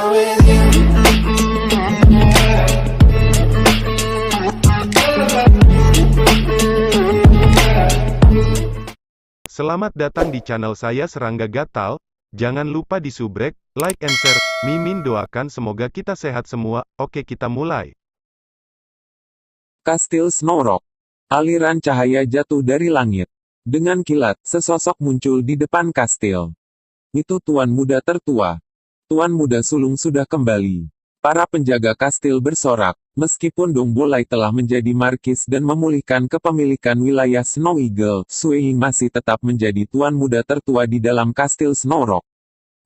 with you. Selamat datang di channel saya Serangga Gatal. Jangan lupa di subrek, like and share. Mimin doakan semoga kita sehat semua. Oke, kita mulai. Kastil Snow Rock. Aliran cahaya jatuh dari langit. Dengan kilat, sesosok muncul di depan kastil. Itu tuan muda tertua. Tuan muda sulung sudah kembali. Para penjaga kastil bersorak. Meskipun Dong Bolai telah menjadi markis dan memulihkan kepemilikan wilayah Snow Eagle, Sui Ying masih tetap menjadi tuan muda tertua di dalam kastil Snow Rock.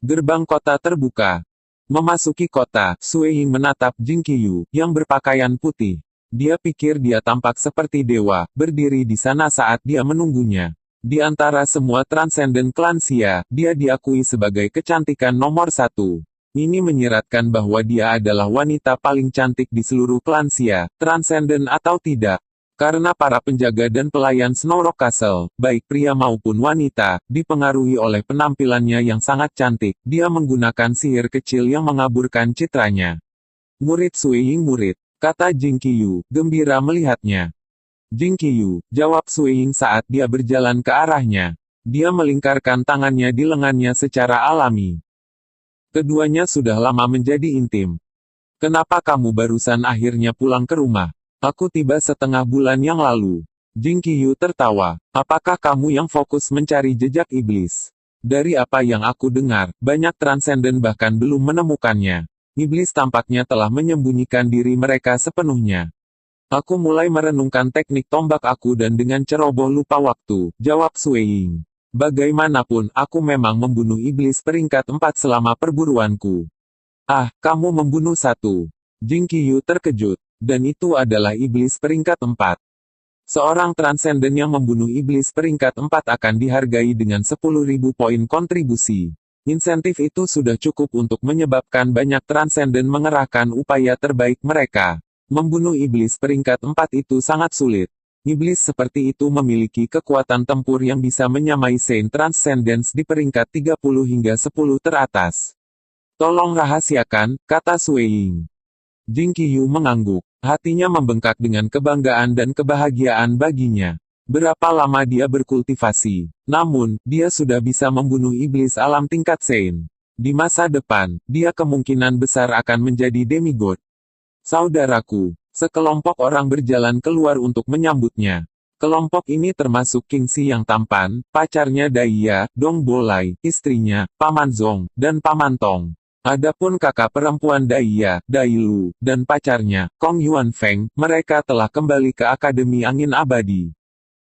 Gerbang kota terbuka. Memasuki kota, Sui Ying menatap Jing Qiyu, yang berpakaian putih. Dia pikir dia tampak seperti dewa, berdiri di sana saat dia menunggunya. Di antara semua transenden klan Xia, dia diakui sebagai kecantikan nomor satu. Ini menyiratkan bahwa dia adalah wanita paling cantik di seluruh klan Xia, transenden atau tidak. Karena para penjaga dan pelayan Snow Rock Castle, baik pria maupun wanita, dipengaruhi oleh penampilannya yang sangat cantik, dia menggunakan sihir kecil yang mengaburkan citranya. Murid Sui Ying murid, kata Jing Qiyu, gembira melihatnya. Jing Qiyu, jawab Sui Ying saat dia berjalan ke arahnya. Dia melingkarkan tangannya di lengannya secara alami. Keduanya sudah lama menjadi intim. Kenapa kamu barusan akhirnya pulang ke rumah? Aku tiba setengah bulan yang lalu. Jing Qiyu tertawa. Apakah kamu yang fokus mencari jejak iblis? Dari apa yang aku dengar, banyak transenden bahkan belum menemukannya. Iblis tampaknya telah menyembunyikan diri mereka sepenuhnya. Aku mulai merenungkan teknik tombak aku dan dengan ceroboh lupa waktu, jawab Sui Ying. Bagaimanapun, aku memang membunuh iblis peringkat 4 selama perburuanku. Ah, kamu membunuh satu. Jing Qiyu terkejut. Dan itu adalah iblis peringkat 4. Seorang transenden yang membunuh iblis peringkat 4 akan dihargai dengan 10.000 poin kontribusi. Insentif itu sudah cukup untuk menyebabkan banyak transenden mengerahkan upaya terbaik mereka. Membunuh iblis peringkat 4 itu sangat sulit. Iblis seperti itu memiliki kekuatan tempur yang bisa menyamai Saint Transcendence di peringkat 30 hingga 10 teratas. Tolong rahasiakan, kata Sui Ying. Jing Qiyu mengangguk. Hatinya membengkak dengan kebanggaan dan kebahagiaan baginya. Berapa lama dia berkultivasi. Namun, dia sudah bisa membunuh iblis alam tingkat Saint. Di masa depan, dia kemungkinan besar akan menjadi demigod. Saudaraku. Sekelompok orang berjalan keluar untuk menyambutnya. Kelompok ini termasuk King Si yang tampan, pacarnya Daiya, Dong Bolai, istrinya, Paman Zong, dan Paman Tong. Adapun kakak perempuan Daiya, Dai Lu, dan pacarnya, Kong Yuan Feng, mereka telah kembali ke Akademi Angin Abadi.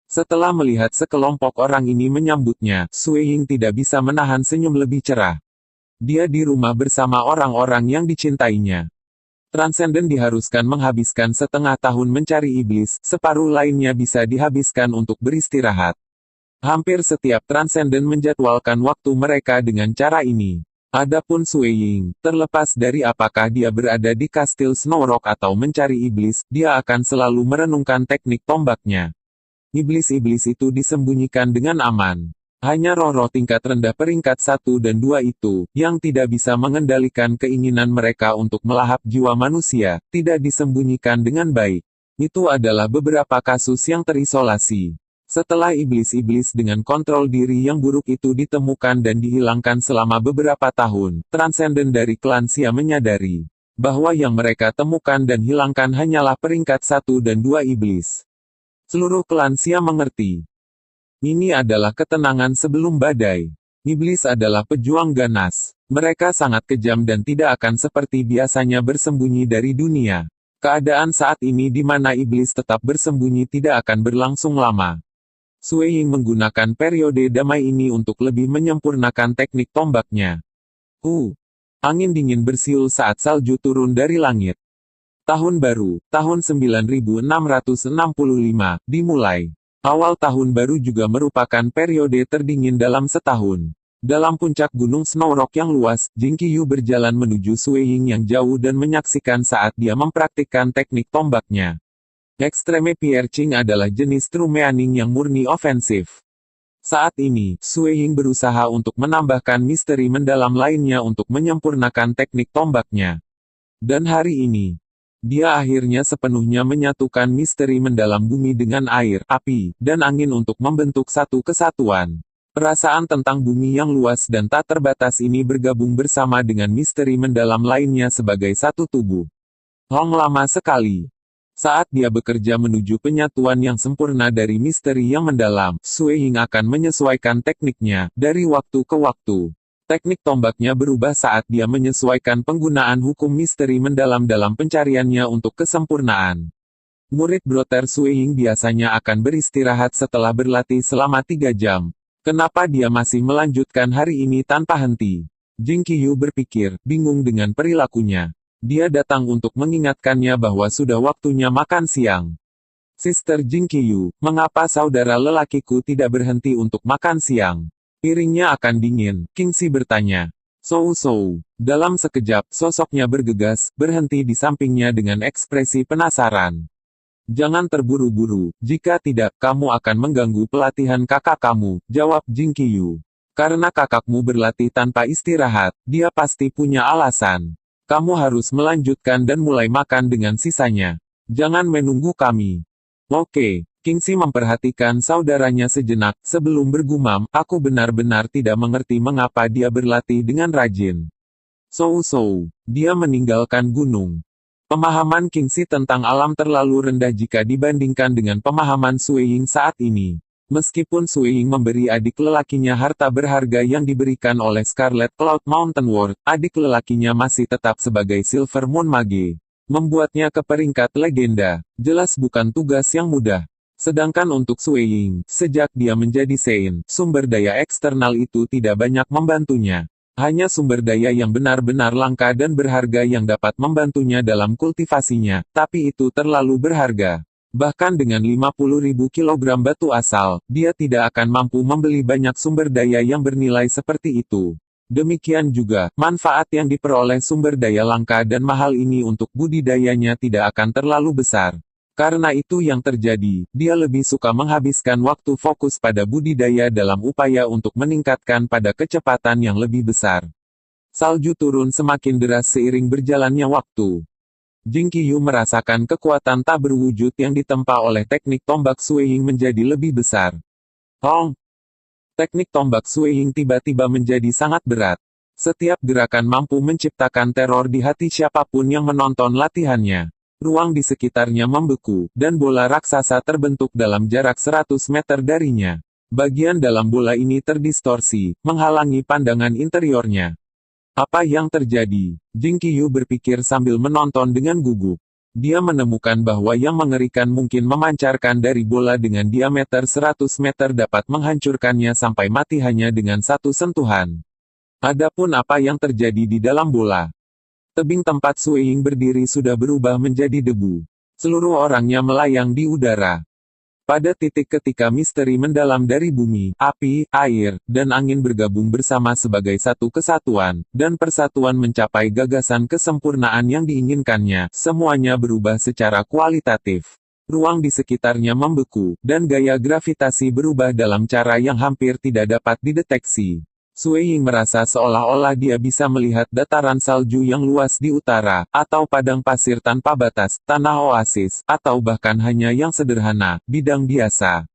Setelah melihat sekelompok orang ini menyambutnya, Sui Ying tidak bisa menahan senyum lebih cerah. Dia di rumah bersama orang-orang yang dicintainya. Transenden diharuskan menghabiskan setengah tahun mencari iblis, separuh lainnya bisa dihabiskan untuk beristirahat. Hampir setiap transenden menjadwalkan waktu mereka dengan cara ini. Adapun Sui Ying, terlepas dari apakah dia berada di kastil Snow Rock atau mencari iblis, dia akan selalu merenungkan teknik tombaknya. Iblis-iblis itu disembunyikan dengan aman. Hanya roh-roh tingkat rendah peringkat 1 dan 2 itu, yang tidak bisa mengendalikan keinginan mereka untuk melahap jiwa manusia, tidak disembunyikan dengan baik. Itu adalah beberapa kasus yang terisolasi. Setelah iblis-iblis dengan kontrol diri yang buruk itu ditemukan dan dihilangkan selama beberapa tahun, transenden dari klan Xia menyadari bahwa yang mereka temukan dan hilangkan hanyalah peringkat 1 dan 2 iblis. Seluruh klan Xia mengerti. Ini adalah ketenangan sebelum badai. Iblis adalah pejuang ganas. Mereka sangat kejam dan tidak akan seperti biasanya bersembunyi dari dunia. Keadaan saat ini di mana iblis tetap bersembunyi tidak akan berlangsung lama. Sui Ying menggunakan periode damai ini untuk lebih menyempurnakan teknik tombaknya. Angin dingin bersiul saat salju turun dari langit. Tahun baru, tahun 9665, dimulai. Awal tahun baru juga merupakan periode terdingin dalam setahun. Dalam puncak gunung Snow Rock yang luas, Jing Qiyu berjalan menuju Sui Ying yang jauh dan menyaksikan saat dia mempraktikkan teknik tombaknya. Extreme Piercing adalah jenis true meaning yang murni ofensif. Saat ini, Sui Ying berusaha untuk menambahkan misteri mendalam lainnya untuk menyempurnakan teknik tombaknya. Dan hari ini, dia akhirnya sepenuhnya menyatukan misteri mendalam bumi dengan air, api, dan angin untuk membentuk satu kesatuan. Perasaan tentang bumi yang luas dan tak terbatas ini bergabung bersama dengan misteri mendalam lainnya sebagai satu tubuh. Lama sekali. Saat dia bekerja menuju penyatuan yang sempurna dari misteri yang mendalam, Sui Ying akan menyesuaikan tekniknya, dari waktu ke waktu. Teknik tombaknya berubah saat dia menyesuaikan penggunaan hukum misteri mendalam dalam pencariannya untuk kesempurnaan. Murid Brother Sui Ying biasanya akan beristirahat setelah berlatih selama 3 jam. Kenapa dia masih melanjutkan hari ini tanpa henti? Jing Qiyu berpikir, bingung dengan perilakunya. Dia datang untuk mengingatkannya bahwa sudah waktunya makan siang. Sister Jing Qiyu, mengapa saudara lelakiku tidak berhenti untuk makan siang? Piringnya akan dingin, Kingxi bertanya. Sou. Dalam sekejap, sosoknya bergegas, berhenti di sampingnya dengan ekspresi penasaran. Jangan terburu-buru, jika tidak, kamu akan mengganggu pelatihan kakak kamu, jawab Jing Qiyu. Karena kakakmu berlatih tanpa istirahat, dia pasti punya alasan. Kamu harus melanjutkan dan mulai makan dengan sisanya. Jangan menunggu kami. Oke, Kingxi memperhatikan saudaranya sejenak, sebelum bergumam, aku benar-benar tidak mengerti mengapa dia berlatih dengan rajin. Sou, dia meninggalkan gunung. Pemahaman Kingxi tentang alam terlalu rendah jika dibandingkan dengan pemahaman Sui Ying saat ini. Meskipun Sui Ying memberi adik lelakinya harta berharga yang diberikan oleh Scarlet Cloud Mountain Ward, adik lelakinya masih tetap sebagai Silver Moon Mage. Membuatnya ke peringkat legenda, jelas bukan tugas yang mudah. Sedangkan untuk Sui Ying, sejak dia menjadi Sein, sumber daya eksternal itu tidak banyak membantunya. Hanya sumber daya yang benar-benar langka dan berharga yang dapat membantunya dalam kultivasinya, tapi itu terlalu berharga. Bahkan dengan 50.000 kilogram batu asal, dia tidak akan mampu membeli banyak sumber daya yang bernilai seperti itu. Demikian juga, manfaat yang diperoleh sumber daya langka dan mahal ini untuk budidayanya tidak akan terlalu besar. Karena itu yang terjadi, dia lebih suka menghabiskan waktu fokus pada budidaya dalam upaya untuk meningkatkan pada kecepatan yang lebih besar. Salju turun semakin deras seiring berjalannya waktu. Jing Qiyu merasakan kekuatan tak berwujud yang ditempa oleh teknik tombak Sui Ying menjadi lebih besar. Teknik tombak Sui Ying tiba-tiba menjadi sangat berat. Setiap gerakan mampu menciptakan teror di hati siapapun yang menonton latihannya. Ruang di sekitarnya membeku, dan bola raksasa terbentuk dalam jarak 100 meter darinya. Bagian dalam bola ini terdistorsi, menghalangi pandangan interiornya. Apa yang terjadi? Jing Qiyu berpikir sambil menonton dengan gugup. Dia menemukan bahwa yang mengerikan mungkin memancarkan dari bola dengan diameter 100 meter dapat menghancurkannya sampai mati hanya dengan satu sentuhan. Adapun apa yang terjadi di dalam bola? Tebing tempat Sui Ying berdiri sudah berubah menjadi debu. Seluruh orangnya melayang di udara. Pada titik ketika misteri mendalam dari bumi, api, air, dan angin bergabung bersama sebagai satu kesatuan, dan persatuan mencapai gagasan kesempurnaan yang diinginkannya, semuanya berubah secara kualitatif. Ruang di sekitarnya membeku, dan gaya gravitasi berubah dalam cara yang hampir tidak dapat dideteksi. Sui Ying merasa seolah-olah dia bisa melihat dataran salju yang luas di utara, atau padang pasir tanpa batas, tanah oasis, atau bahkan hanya yang sederhana, bidang biasa.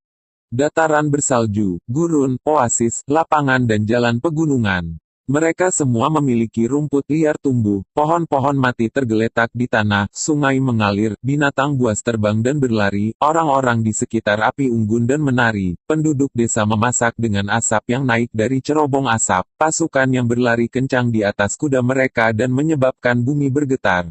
Dataran bersalju, gurun, oasis, lapangan dan jalan pegunungan. Mereka semua memiliki rumput liar tumbuh, pohon-pohon mati tergeletak di tanah, sungai mengalir, binatang buas terbang dan berlari, orang-orang di sekitar api unggun dan menari, penduduk desa memasak dengan asap yang naik dari cerobong asap, pasukan yang berlari kencang di atas kuda mereka dan menyebabkan bumi bergetar.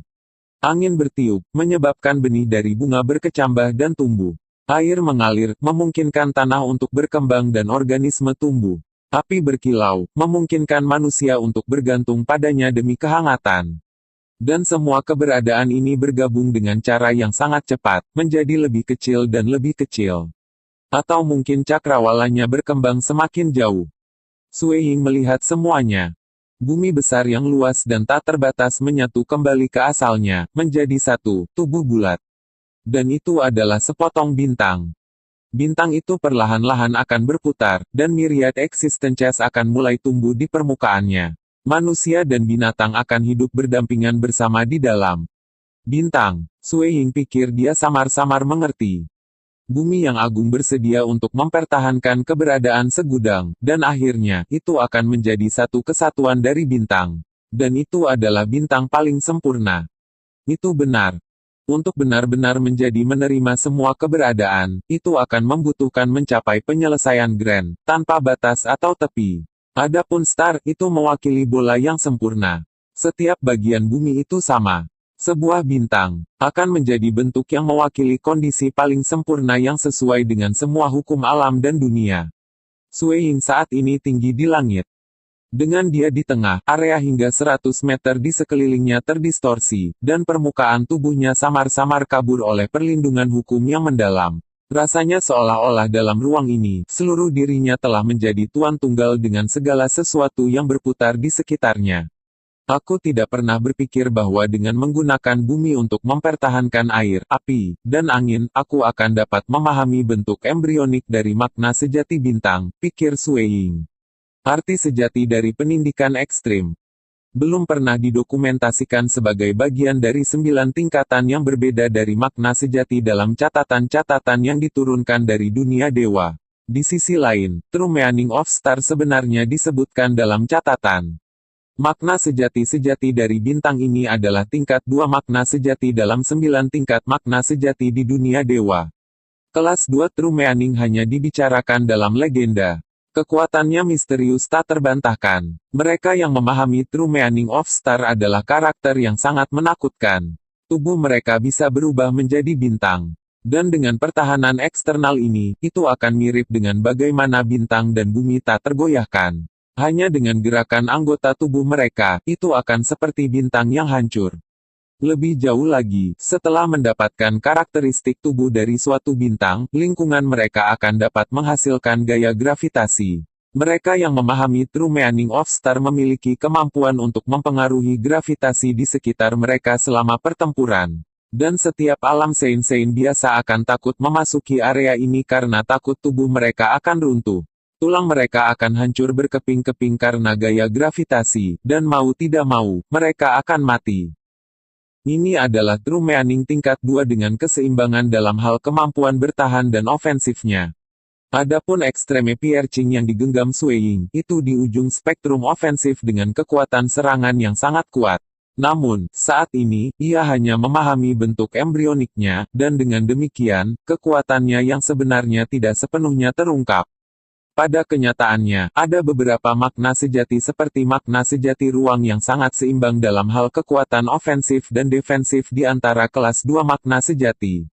Angin bertiup, menyebabkan benih dari bunga berkecambah dan tumbuh. Air mengalir, memungkinkan tanah untuk berkembang dan organisme tumbuh. Api berkilau, memungkinkan manusia untuk bergantung padanya demi kehangatan. Dan semua keberadaan ini bergabung dengan cara yang sangat cepat, menjadi lebih kecil dan lebih kecil. Atau mungkin cakrawalanya berkembang semakin jauh. Sui Ying melihat semuanya. Bumi besar yang luas dan tak terbatas menyatu kembali ke asalnya, menjadi satu, tubuh bulat. Dan itu adalah sepotong bintang. Bintang itu perlahan-lahan akan berputar, dan myriad existences akan mulai tumbuh di permukaannya. Manusia dan binatang akan hidup berdampingan bersama di dalam bintang. Sui Ying pikir dia samar-samar mengerti. Bumi yang agung bersedia untuk mempertahankan keberadaan segudang, dan akhirnya, itu akan menjadi satu kesatuan dari bintang. Dan itu adalah bintang paling sempurna. Itu benar. Untuk benar-benar menjadi menerima semua keberadaan, itu akan membutuhkan mencapai penyelesaian grand, tanpa batas atau tepi. Adapun star, itu mewakili bola yang sempurna. Setiap bagian bumi itu sama. Sebuah bintang, akan menjadi bentuk yang mewakili kondisi paling sempurna yang sesuai dengan semua hukum alam dan dunia. Sui Ying saat ini tinggi di langit. Dengan dia di tengah, area hingga 100 meter di sekelilingnya terdistorsi, dan permukaan tubuhnya samar-samar kabur oleh perlindungan hukum yang mendalam. Rasanya seolah-olah dalam ruang ini, seluruh dirinya telah menjadi tuan tunggal dengan segala sesuatu yang berputar di sekitarnya. Aku tidak pernah berpikir bahwa dengan menggunakan bumi untuk mempertahankan air, api, dan angin, aku akan dapat memahami bentuk embrionik dari makna sejati bintang, pikir Sui Ying. Arti sejati dari penindikan ekstrim belum pernah didokumentasikan sebagai bagian dari 9 tingkatan yang berbeda dari makna sejati dalam catatan-catatan yang diturunkan dari dunia dewa. Di sisi lain, True Meaning of Star sebenarnya disebutkan dalam catatan. Makna sejati-sejati dari bintang ini adalah tingkat 2 makna sejati dalam 9 tingkat makna sejati di dunia dewa. Kelas 2 True Meaning hanya dibicarakan dalam legenda. Kekuatannya misterius tak terbantahkan. Mereka yang memahami True Meaning of Star adalah karakter yang sangat menakutkan. Tubuh mereka bisa berubah menjadi bintang. Dan dengan pertahanan eksternal ini, itu akan mirip dengan bagaimana bintang dan bumi tak tergoyahkan. Hanya dengan gerakan anggota tubuh mereka, itu akan seperti bintang yang hancur. Lebih jauh lagi, setelah mendapatkan karakteristik tubuh dari suatu bintang, lingkungan mereka akan dapat menghasilkan gaya gravitasi. Mereka yang memahami True Meaning of Star memiliki kemampuan untuk mempengaruhi gravitasi di sekitar mereka selama pertempuran. Dan setiap alam sein-sein biasa akan takut memasuki area ini karena takut tubuh mereka akan runtuh. Tulang mereka akan hancur berkeping-keping karena gaya gravitasi, dan mau tidak mau, mereka akan mati. Ini adalah True Meaning tingkat 2 dengan keseimbangan dalam hal kemampuan bertahan dan ofensifnya. Adapun Extreme Piercing yang digenggam Sui Ying, itu di ujung spektrum ofensif dengan kekuatan serangan yang sangat kuat. Namun, saat ini, ia hanya memahami bentuk embrioniknya, dan dengan demikian, kekuatannya yang sebenarnya tidak sepenuhnya terungkap. Pada kenyataannya, ada beberapa makna sejati seperti makna sejati ruang yang sangat seimbang dalam hal kekuatan ofensif dan defensif di antara kelas 2 makna sejati.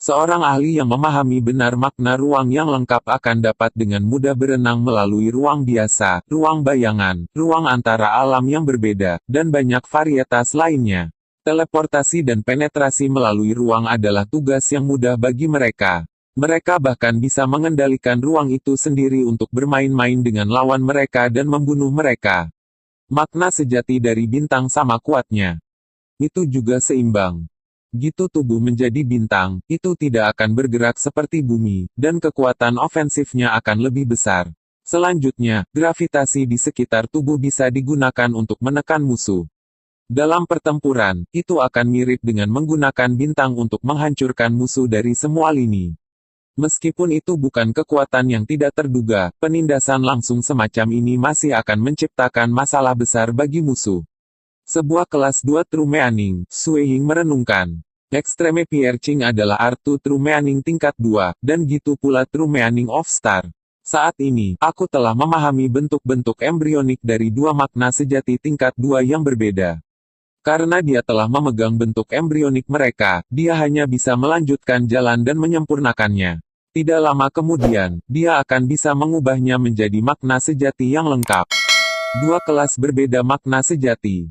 Seorang ahli yang memahami benar makna ruang yang lengkap akan dapat dengan mudah berenang melalui ruang biasa, ruang bayangan, ruang antara alam yang berbeda, dan banyak varietas lainnya. Teleportasi dan penetrasi melalui ruang adalah tugas yang mudah bagi mereka. Mereka bahkan bisa mengendalikan ruang itu sendiri untuk bermain-main dengan lawan mereka dan membunuh mereka. Makna sejati dari bintang sama kuatnya. Itu juga seimbang. Gitu tubuh menjadi bintang, itu tidak akan bergerak seperti bumi, dan kekuatan ofensifnya akan lebih besar. Selanjutnya, gravitasi di sekitar tubuh bisa digunakan untuk menekan musuh. Dalam pertempuran, itu akan mirip dengan menggunakan bintang untuk menghancurkan musuh dari semua lini. Meskipun itu bukan kekuatan yang tidak terduga, penindasan langsung semacam ini masih akan menciptakan masalah besar bagi musuh. Sebuah kelas 2 True Meaning, Sui Ying merenungkan. Extreme Piercing adalah artu True Meaning tingkat 2, dan gitu pula True Meaning of Star. Saat ini, aku telah memahami bentuk-bentuk embrionik dari 2 makna sejati tingkat 2 yang berbeda. Karena dia telah memegang bentuk embrionik mereka, dia hanya bisa melanjutkan jalan dan menyempurnakannya. Tidak lama kemudian, dia akan bisa mengubahnya menjadi makna sejati yang lengkap. 2 kelas berbeda makna sejati.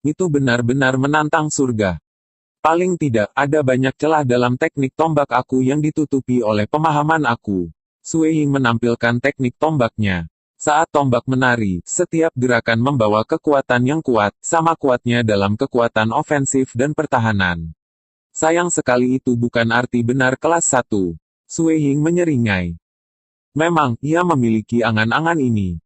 Itu benar-benar menantang surga. Paling tidak, ada banyak celah dalam teknik tombak aku yang ditutupi oleh pemahaman aku. Sui Ying menampilkan teknik tombaknya. Saat tombak menari, setiap gerakan membawa kekuatan yang kuat, sama kuatnya dalam kekuatan ofensif dan pertahanan. Sayang sekali itu bukan arti benar kelas 1. Sui Ying menyeringai. Memang, ia memiliki angan-angan ini.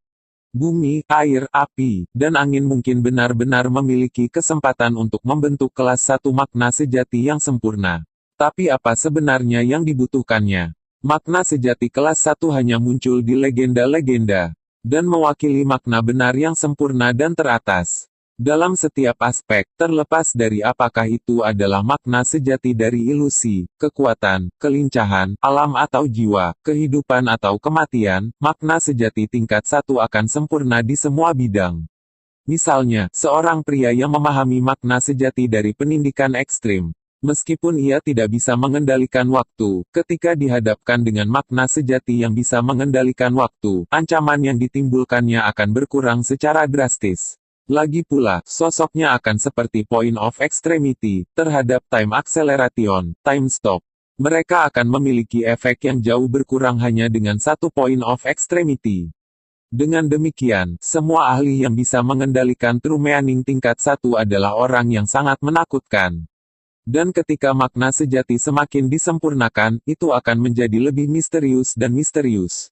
Bumi, air, api, dan angin mungkin benar-benar memiliki kesempatan untuk membentuk kelas 1 makna sejati yang sempurna. Tapi apa sebenarnya yang dibutuhkannya? Makna sejati kelas 1 hanya muncul di legenda-legenda, dan mewakili makna benar yang sempurna dan teratas. Dalam setiap aspek, terlepas dari apakah itu adalah makna sejati dari ilusi, kekuatan, kelincahan, alam atau jiwa, kehidupan atau kematian, makna sejati tingkat 1 akan sempurna di semua bidang. Misalnya, seorang pria yang memahami makna sejati dari pendidikan ekstrim. Meskipun ia tidak bisa mengendalikan waktu, ketika dihadapkan dengan makna sejati yang bisa mengendalikan waktu, ancaman yang ditimbulkannya akan berkurang secara drastis. Lagi pula, sosoknya akan seperti point of extremity, terhadap time acceleration, time stop. Mereka akan memiliki efek yang jauh berkurang hanya dengan satu point of extremity. Dengan demikian, semua ahli yang bisa mengendalikan true meaning tingkat 1 adalah orang yang sangat menakutkan. Dan ketika makna sejati semakin disempurnakan, itu akan menjadi lebih misterius dan misterius.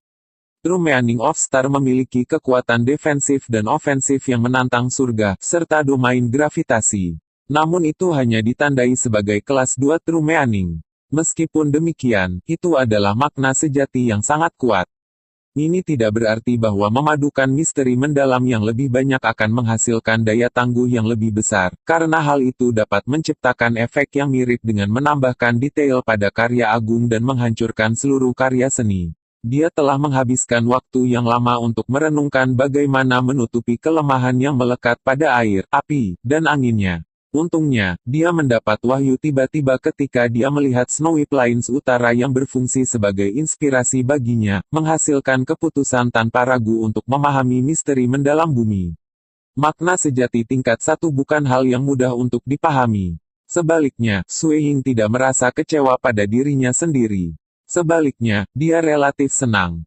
True Meaning of Star memiliki kekuatan defensif dan ofensif yang menantang surga, serta domain gravitasi. Namun itu hanya ditandai sebagai kelas 2 True Meaning. Meskipun demikian, itu adalah makna sejati yang sangat kuat. Ini tidak berarti bahwa memadukan misteri mendalam yang lebih banyak akan menghasilkan daya tangguh yang lebih besar, karena hal itu dapat menciptakan efek yang mirip dengan menambahkan detail pada karya agung dan menghancurkan seluruh karya seni. Dia telah menghabiskan waktu yang lama untuk merenungkan bagaimana menutupi kelemahan yang melekat pada air, api, dan anginnya. Untungnya, dia mendapat wahyu tiba-tiba ketika dia melihat Snowy Plains Utara yang berfungsi sebagai inspirasi baginya, menghasilkan keputusan tanpa ragu untuk memahami misteri mendalam bumi. Makna sejati tingkat 1 bukan hal yang mudah untuk dipahami. Sebaliknya, Sui Ying tidak merasa kecewa pada dirinya sendiri. Sebaliknya, dia relatif senang.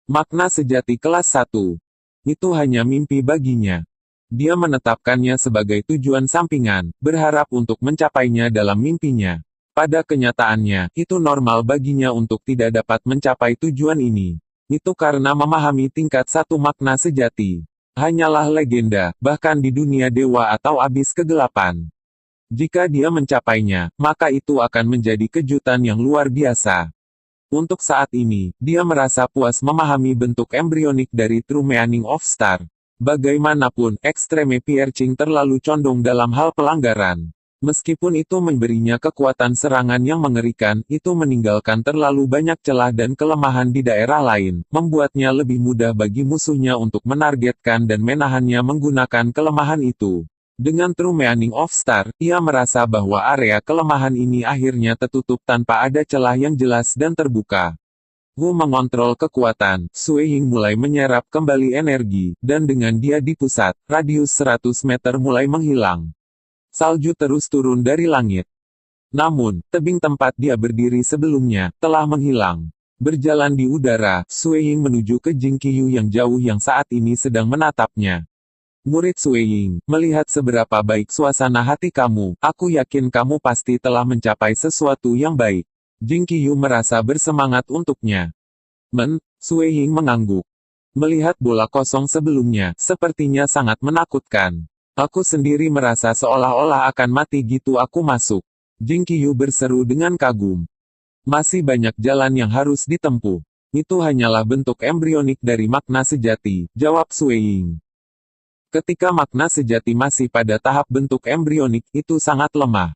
Makna sejati kelas 1. Itu hanya mimpi baginya. Dia menetapkannya sebagai tujuan sampingan, berharap untuk mencapainya dalam mimpinya. Pada kenyataannya, itu normal baginya untuk tidak dapat mencapai tujuan ini. Itu karena memahami tingkat 1 makna sejati. Hanyalah legenda, bahkan di dunia dewa atau abis kegelapan. Jika dia mencapainya, maka itu akan menjadi kejutan yang luar biasa. Untuk saat ini, dia merasa puas memahami bentuk embrionik dari True Meaning of Star. Bagaimanapun, Extreme Piercing terlalu condong dalam hal pelanggaran. Meskipun itu memberinya kekuatan serangan yang mengerikan, itu meninggalkan terlalu banyak celah dan kelemahan di daerah lain, membuatnya lebih mudah bagi musuhnya untuk menargetkan dan menahannya menggunakan kelemahan itu. Dengan True Meaning of Star, ia merasa bahwa area kelemahan ini akhirnya tertutup tanpa ada celah yang jelas dan terbuka. Wu mengontrol kekuatan, Sui Ying mulai menyerap kembali energi, dan dengan dia di pusat, radius 100 meter mulai menghilang. Salju terus turun dari langit. Namun, tebing tempat dia berdiri sebelumnya, telah menghilang. Berjalan di udara, Sui Ying menuju ke Jing Qiyu yang jauh yang saat ini sedang menatapnya. Murid Sui Ying, melihat seberapa baik suasana hati kamu, aku yakin kamu pasti telah mencapai sesuatu yang baik. Jing Qiyu merasa bersemangat untuknya. Sui Ying mengangguk. Melihat bola kosong sebelumnya, sepertinya sangat menakutkan. Aku sendiri merasa seolah-olah akan mati gitu aku masuk. Jing Qiyu berseru dengan kagum. Masih banyak jalan yang harus ditempuh. Itu hanyalah bentuk embrionik dari makna sejati, jawab Sui Ying. Ketika makna sejati masih pada tahap bentuk embrionik, itu sangat lemah.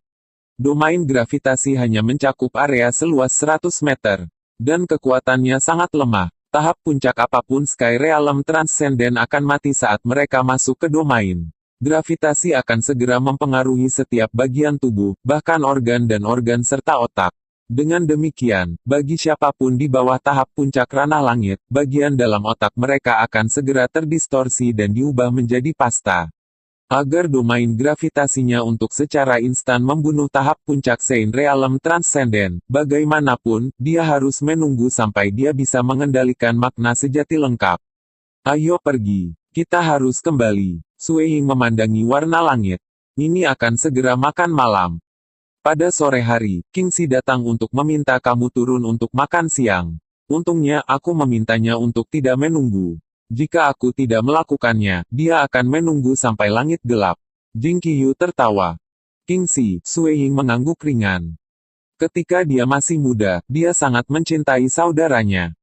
Domain gravitasi hanya mencakup area seluas 100 meter. Dan kekuatannya sangat lemah. Tahap puncak apapun Sky Realm Transcendent akan mati saat mereka masuk ke domain. Gravitasi akan segera mempengaruhi setiap bagian tubuh, bahkan organ dan organ serta otak. Dengan demikian, bagi siapapun di bawah tahap puncak ranah langit, bagian dalam otak mereka akan segera terdistorsi dan diubah menjadi pasta. Agar domain gravitasinya untuk secara instan membunuh tahap puncak Sein Realm Transcendent, bagaimanapun, dia harus menunggu sampai dia bisa mengendalikan makna sejati lengkap. Ayo pergi, kita harus kembali. Sui Ying memandangi warna langit. Ini akan segera makan malam. Pada sore hari, Kingxi datang untuk meminta kamu turun untuk makan siang. Untungnya aku memintanya untuk tidak menunggu. Jika aku tidak melakukannya, dia akan menunggu sampai langit gelap. Jing Qiyu tertawa. Kingxi, Sui Ying mengangguk ringan. Ketika dia masih muda, dia sangat mencintai saudaranya.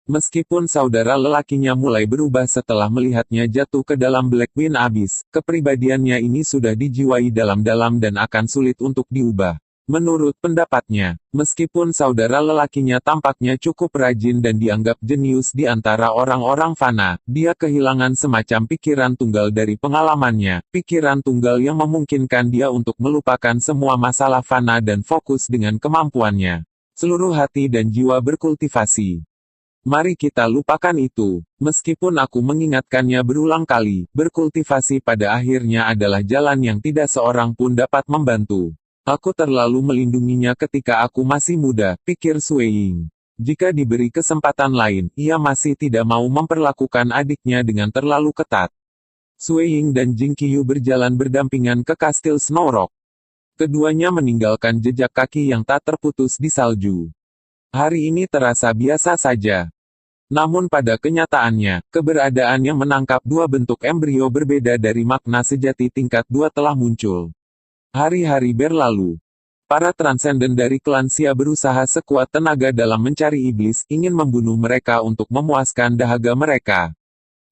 Meskipun saudara lelakinya mulai berubah setelah melihatnya jatuh ke dalam Black Wind Abyss, kepribadiannya ini sudah dijiwai dalam-dalam dan akan sulit untuk diubah. Menurut pendapatnya, meskipun saudara lelakinya tampaknya cukup rajin dan dianggap jenius di antara orang-orang fana, dia kehilangan semacam pikiran tunggal dari pengalamannya, pikiran tunggal yang memungkinkan dia untuk melupakan semua masalah fana dan fokus dengan kemampuannya. Seluruh hati dan jiwa berkultivasi. Mari kita lupakan itu. Meskipun aku mengingatkannya berulang kali, berkultivasi pada akhirnya adalah jalan yang tidak seorang pun dapat membantu. Aku terlalu melindunginya ketika aku masih muda, pikir Sui Ying. Jika diberi kesempatan lain, ia masih tidak mau memperlakukan adiknya dengan terlalu ketat. Sui Ying dan Jing Qiyu berjalan berdampingan ke kastil Snow Rock. Keduanya meninggalkan jejak kaki yang tak terputus di salju. Hari ini terasa biasa saja. Namun pada kenyataannya, keberadaan yang menangkap dua bentuk embrio berbeda dari makna sejati tingkat 2 telah muncul. Hari-hari berlalu. Para transenden dari klan Xia berusaha sekuat tenaga dalam mencari iblis, ingin membunuh mereka untuk memuaskan dahaga mereka.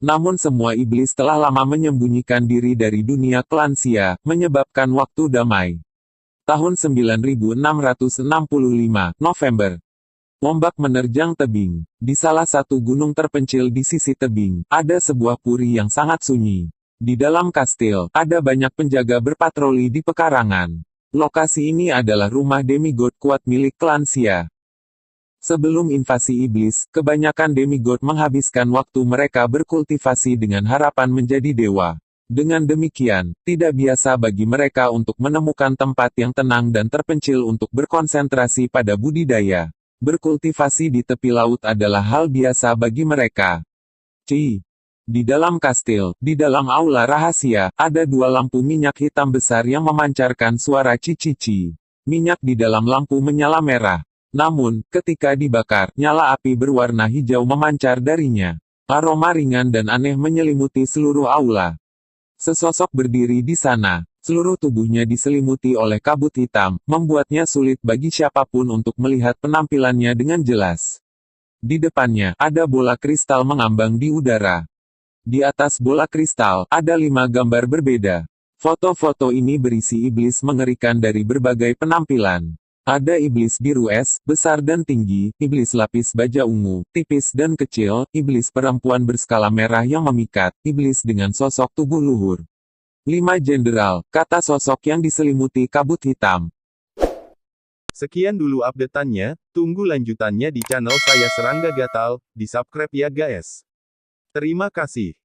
Namun semua iblis telah lama menyembunyikan diri dari dunia klan Xia, menyebabkan waktu damai. Tahun 9665, November. Ombak menerjang tebing. Di salah satu gunung terpencil di sisi tebing, ada sebuah puri yang sangat sunyi. Di dalam kastil, ada banyak penjaga berpatroli di pekarangan. Lokasi ini adalah rumah demigod kuat milik klan Xia. Sebelum invasi iblis, kebanyakan demigod menghabiskan waktu mereka berkultivasi dengan harapan menjadi dewa. Dengan demikian, tidak biasa bagi mereka untuk menemukan tempat yang tenang dan terpencil untuk berkonsentrasi pada budidaya. Berkultivasi di tepi laut adalah hal biasa bagi mereka. Di dalam kastil, di dalam aula rahasia, ada dua lampu minyak hitam besar yang memancarkan suara cici-cici. Minyak di dalam lampu menyala merah. Namun, ketika dibakar, nyala api berwarna hijau memancar darinya. Aroma ringan dan aneh menyelimuti seluruh aula. Sesosok berdiri di sana. Seluruh tubuhnya diselimuti oleh kabut hitam, membuatnya sulit bagi siapapun untuk melihat penampilannya dengan jelas. Di depannya, ada bola kristal mengambang di udara. Di atas bola kristal, ada 5 gambar berbeda. Foto-foto ini berisi iblis mengerikan dari berbagai penampilan. Ada iblis biru es, besar dan tinggi, iblis lapis baja ungu, tipis dan kecil, iblis perempuan berskala merah yang memikat, iblis dengan sosok tubuh luhur. 5 jenderal, kata sosok yang diselimuti kabut hitam. Sekian dulu update-annya, tunggu lanjutannya di channel saya Serangga Gatal, di subscribe ya guys. Terima kasih.